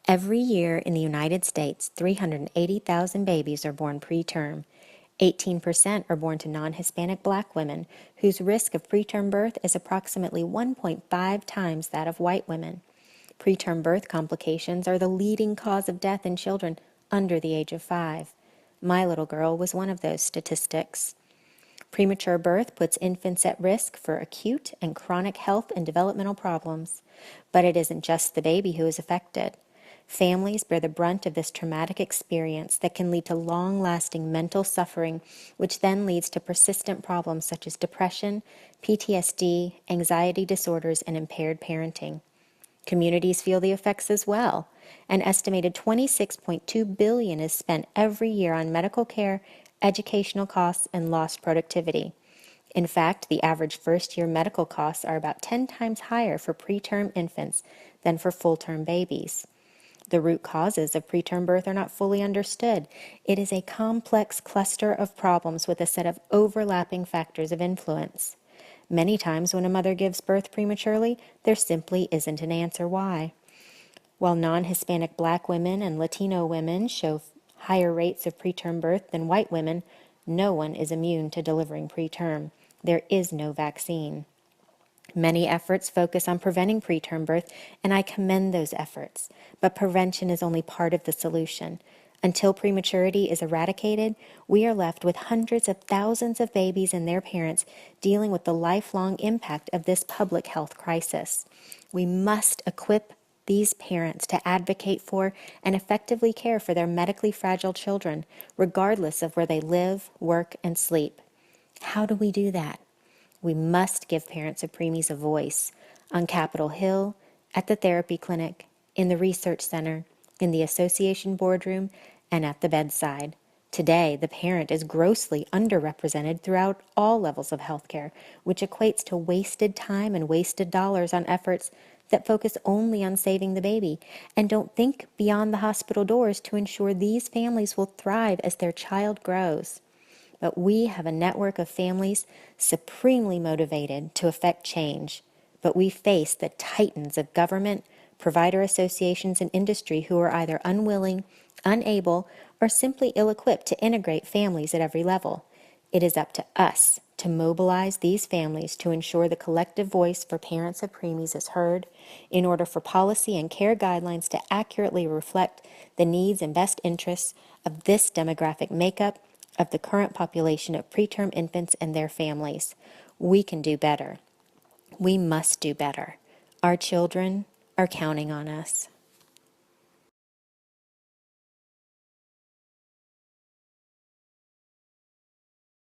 Every year in the United States, 380,000 babies are born preterm. 18% are born to non-Hispanic black women, whose risk of preterm birth is approximately 1.5 times that of white women. Preterm birth complications are the leading cause of death in children under the age of 5. My little girl was one of those statistics. Premature birth puts infants at risk for acute and chronic health and developmental problems. But it isn't just the baby who is affected. Families bear the brunt of this traumatic experience that can lead to long-lasting mental suffering, which then leads to persistent problems such as depression, PTSD, anxiety disorders, and impaired parenting. Communities feel the effects as well. An estimated $26.2 billion is spent every year on medical care, educational costs, and lost productivity. In fact, the average first-year medical costs are about 10 times higher for preterm infants than for full-term babies. The root causes of preterm birth are not fully understood. It is a complex cluster of problems with a set of overlapping factors of influence. Many times when a mother gives birth prematurely, there simply isn't an answer why. While non-Hispanic black women and Latino women show higher rates of preterm birth than white women, no one is immune to delivering preterm. There is no vaccine. Many efforts focus on preventing preterm birth, and I commend those efforts. But prevention is only part of the solution. Until prematurity is eradicated, we are left with hundreds of thousands of babies and their parents dealing with the lifelong impact of this public health crisis. We must equip these parents to advocate for and effectively care for their medically fragile children, regardless of where they live, work, and sleep. How do we do that? We must give parents of preemies a voice on Capitol Hill, at the therapy clinic, in the research center, in the association boardroom, and at the bedside. Today, the parent is grossly underrepresented throughout all levels of healthcare, which equates to wasted time and wasted dollars on efforts that focus only on saving the baby and don't think beyond the hospital doors to ensure these families will thrive as their child grows. But we have a network of families supremely motivated to effect change, but we face the titans of government, provider associations, and industry who are either unwilling, unable, or simply ill-equipped to integrate families at every level. It is up to us to mobilize these families to ensure the collective voice for parents of preemies is heard in order for policy and care guidelines to accurately reflect the needs and best interests of this demographic makeup of the current population of preterm infants and their families. We can do better. We must do better. Our children are counting on us.